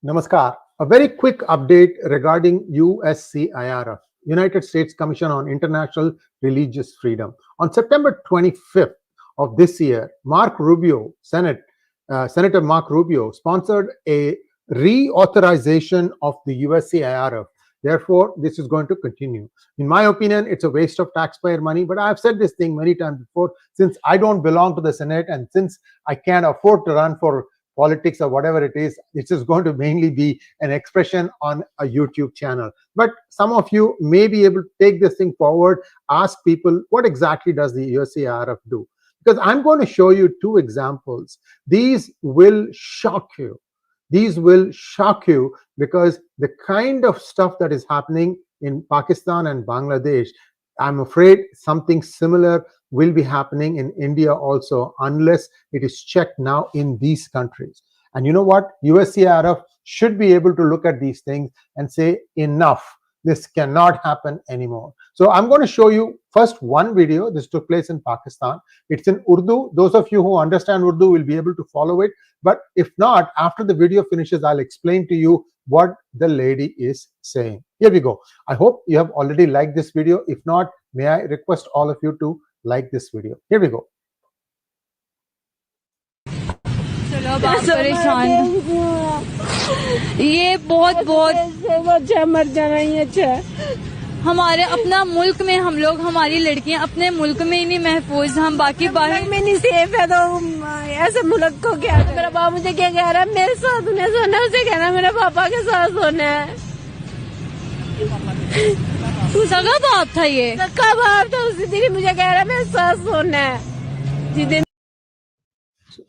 Namaskar. A very quick update regarding USCIRF, United States Commission on International Religious Freedom. On September 25th of this year, Senator Mark Rubio sponsored a reauthorization of the USCIRF. Therefore, this is going to continue. In my opinion, it's a waste of taxpayer money, but I've said this thing many times before. Since I don't belong to the Senate and since I can't afford to run for politics or whatever it is going to mainly be an expression on a YouTube channel. But some of you may be able to take this thing forward, ask people, what exactly does the USCIRF do? Because I'm going to show you two examples. These will shock you. These will shock you because the kind of stuff that is happening in Pakistan and Bangladesh, I'm afraid something similar will be happening in India also, unless it is checked now in these countries. And you know what? USCIRF should be able to look at these things and say, enough, this cannot happen anymore. So I'm going to show you first one video. This took place in Pakistan. It's in Urdu. Those of you who understand Urdu will be able to follow it. But if not, after the video finishes, I'll explain to you what the lady is saying. Here we go. I hope you have already liked this video. If not, may I request all of you to like this video. Here we go. चलो अब आप परेशान ये बहुत मर जाना ही अच्छा है। हमारे अपना मुल्क में हम लोग हमारी लड़कियां अपने मुल्क में ही नहीं महफूज, हम बाकी बाहर में नहीं सेफ है। तो ऐसे मुल्क को क्या, मेरा बाप मुझे क्या कह रहा है, मेरे साथ उन्हें सोना है, उसे कहना मेरे पापा के साथ सोना है। सगा बाप था, ये सगा बाप था, उसी दिन मुझे कह रहा है मेरे साथ सोना है जिस।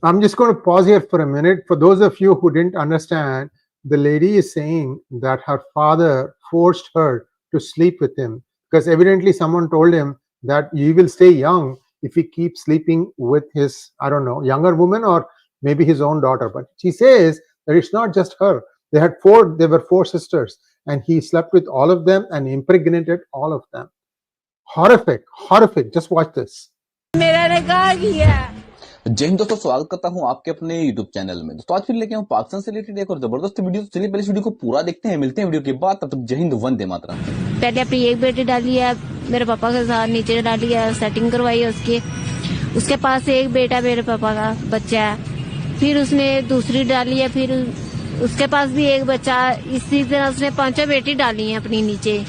I'm just going to pause here for a minute. For those of you who didn't understand, the lady is saying that her father forced her to sleep with him because evidently someone told him that you will stay young if he keeps sleeping with his, I don't know, younger woman or maybe his own daughter. But she says that it's not just her. There were four sisters and he slept with all of them and impregnated all of them. Horrific, horrific. Just watch this. जय हिंद दोस्तों, स्वागत करता हूं आपके अपने YouTube channel में। दोस्तों आज फिर लेके आऊं पाकिस्तान से रिलेटेड एक और जबरदस्त वीडियो। तो चलिए पहले इस वीडियो को पूरा देखते हैं, मिलते हैं वीडियो के बाद। तब तक जय हिंद, वंदे मातरम। पहले अपनी एक बेटी डाली है, मेरे पापा के साथ नीचे डाली है, सेटिंग करवाई है उसके पास एक बेटा मेरे पापा का बच्चा है, फिर उसने दूसरी डाली है, फिर उसके पास भी एक बच्चा। इसी तरह उसने 5 बेटी डाली है अपनी नीचे।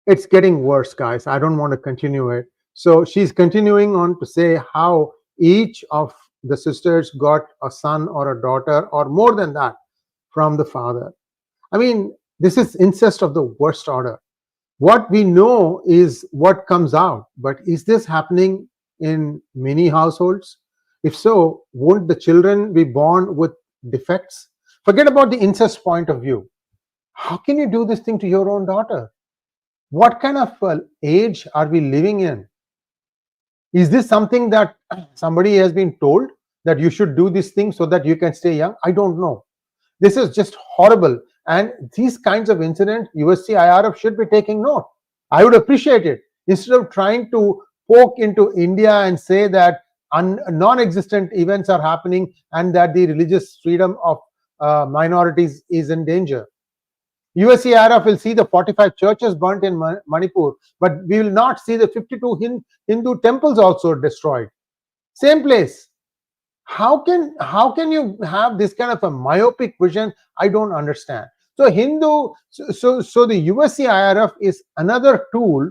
It's getting worse, guys. I don't want to continue it. So she's continuing on to say how each of the sisters got a son or a daughter or more than that from the father. I mean, this is incest of the worst order. What we know is what comes out, but is this happening in many households? If so, won't the children be born with defects? Forget about the incest point of view. How can you do this thing to your own daughter? What kind of age are we living in? Is this something that somebody has been told that you should do this thing so that you can stay young? I don't know. This is just horrible. And these kinds of incidents, USCIRF should be taking note. I would appreciate it. Instead of trying to poke into India and say that non-existent events are happening and that the religious freedom of minorities is in danger. USCIRF will see the 45 churches burnt in Manipur, but we will not see the 52 Hindu temples also destroyed. Same place. How can you have this kind of a myopic vision? I don't understand. So the USCIRF is another tool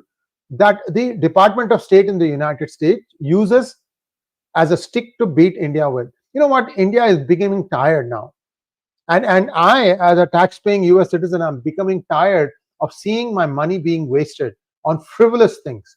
that the Department of State in the United States uses as a stick to beat India with. You know what? India is becoming tired now. And I, as a tax-paying US citizen, I'm becoming tired of seeing my money being wasted on frivolous things.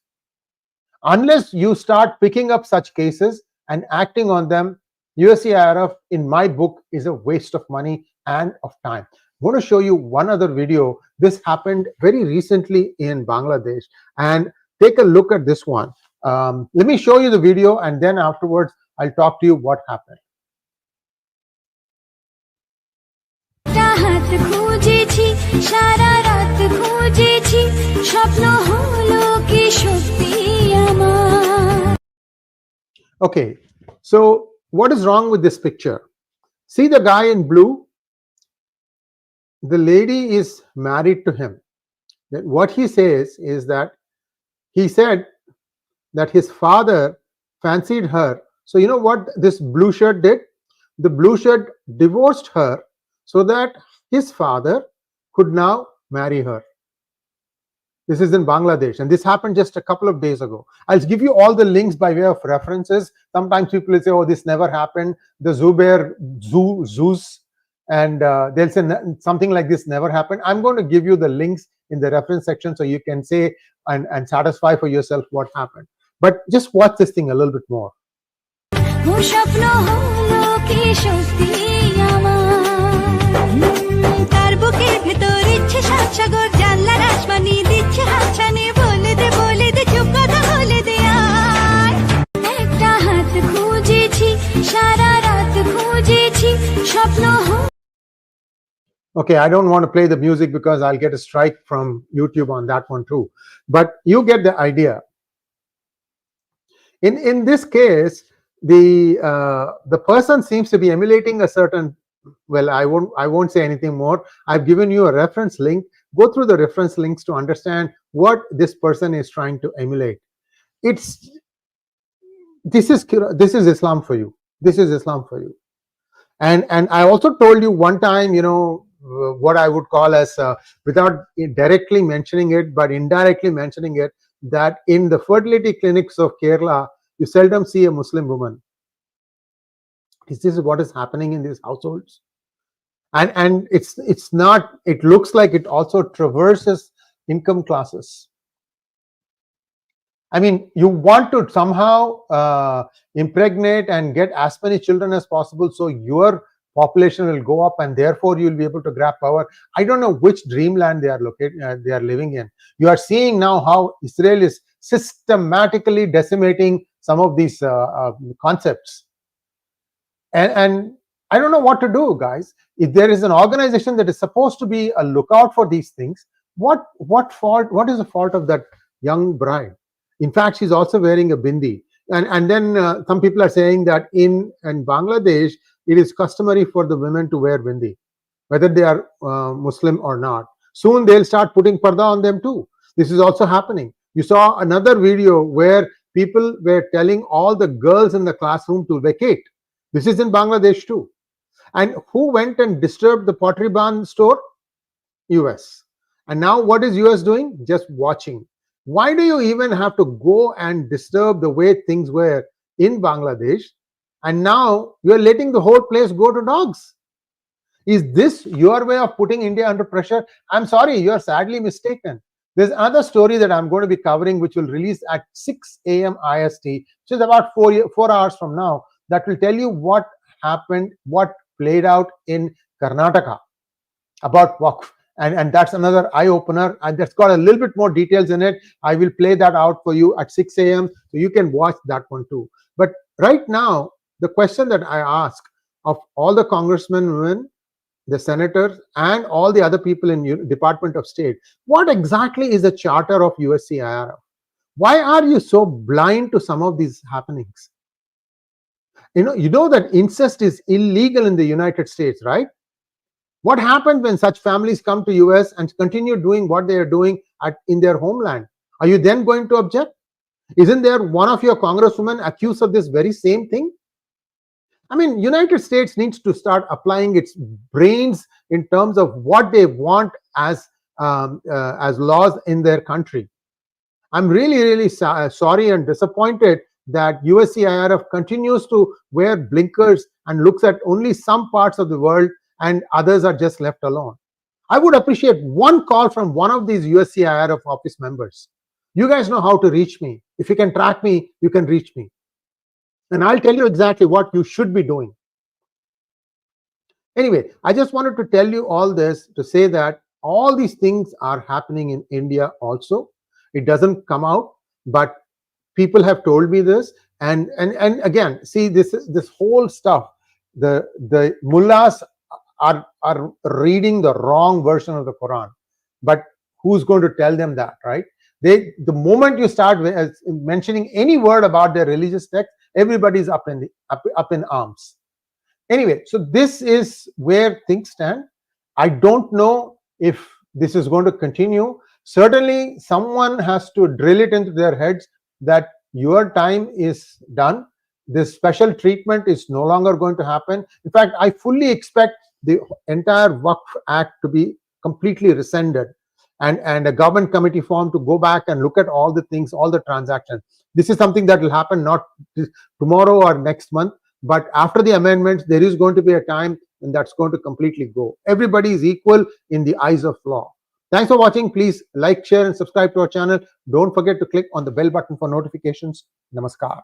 Unless you start picking up such cases and acting on them, USCIRF, in my book, is a waste of money and of time. I'm going to show you one other video. This happened very recently in Bangladesh. And take a look at this one. Let me show you the video and then afterwards, I'll talk to you what happened. Okay, so what is wrong with this picture? See the guy in blue? The lady is married to him. What he says is that he said that his father fancied her. So you know what this blue shirt did? The blue shirt divorced her so that his father could now marry her. This is in Bangladesh, and this happened just a couple of days ago. I'll give you all the links by way of references. Sometimes people will say, oh, this never happened. The Zeus, and they'll say something like this never happened. I'm going to give you the links in the reference section so you can say and satisfy for yourself what happened. But just watch this thing a little bit more. Okay, I don't want to play the music because I'll get a strike from YouTube on that one too. But you get the idea. In this case, the person seems to be emulating a certain, well, I won't say anything more. I've given you a reference link. Go through the reference links to understand what this person is trying to emulate. This is Islam for you. This is Islam for you. And I also told you one time, you know, what I would call as, without directly mentioning it, but indirectly mentioning it, that in the fertility clinics of Kerala, you seldom see a Muslim woman. This is what is happening in these households. And it's not, it looks like it also traverses income classes. I mean, you want to somehow impregnate and get as many children as possible so your population will go up and therefore you will be able to grab power. I don't know which dreamland they are living in. You are seeing now how Israel is systematically decimating some of these concepts. And I don't know what to do, guys. If there is an organization that is supposed to be a lookout for these things, what is the fault of that young bride? In fact, she's also wearing a bindi. And then some people are saying that in Bangladesh, it is customary for the women to wear bindi, whether they are Muslim or not. Soon they'll start putting parda on them too. This is also happening. You saw another video where people were telling all the girls in the classroom to vacate. This is in Bangladesh too. And who went and disturbed the Pottery Barn store? US. And now what is US doing? Just watching. Why do you even have to go and disturb the way things were in Bangladesh? And now you're letting the whole place go to dogs. Is this your way of putting India under pressure? I'm sorry, you're sadly mistaken. There's another story that I'm going to be covering, which will release at 6 a.m. IST, which is about 4 hours from now, that will tell you what happened, what played out in Karnataka about Waqf. And that's another eye-opener, and that's got a little bit more details in it. I will play that out for you at 6 a.m. so you can watch that one too. But right now, the question that I ask of all the congressmen, women, the senators, and all the other people in Department of State, what exactly is the charter of USCIRF? Why are you so blind to some of these happenings? You know that incest is illegal in the United States, right? What happens when such families come to US and continue doing what they are doing in their homeland? Are you then going to object? Isn't there one of your congresswomen accused of this very same thing? I mean, United States needs to start applying its brains in terms of what they want as laws in their country. I'm really sorry and disappointed that USCIRF continues to wear blinkers and looks at only some parts of the world and others are just left alone. I would appreciate one call from one of these USCIRF office members. You guys know how to reach me. If you can track me, you can reach me. And I'll tell you exactly what you should be doing. Anyway, I just wanted to tell you all this to say that all these things are happening in India also. It doesn't come out, but people have told me this. And again, see, this whole stuff, the mullahs are reading the wrong version of the Quran, but who's going to tell them that, right? The moment you start mentioning any word about their religious text, everybody's up in arms. Anyway, so this is where things stand. I don't know if this is going to continue. Certainly someone has to drill it into their heads that your time is done. This special treatment is no longer going to happen. In fact, I fully expect the entire Waqf Act to be completely rescinded, and a government committee formed to go back and look at all the things, all the transactions. This is something that will happen not tomorrow or next month, but after the amendments, there is going to be a time when that's going to completely go. Everybody is equal in the eyes of law. Thanks for watching. Please like, share, and subscribe to our channel. Don't forget to click on the bell button for notifications. Namaskar.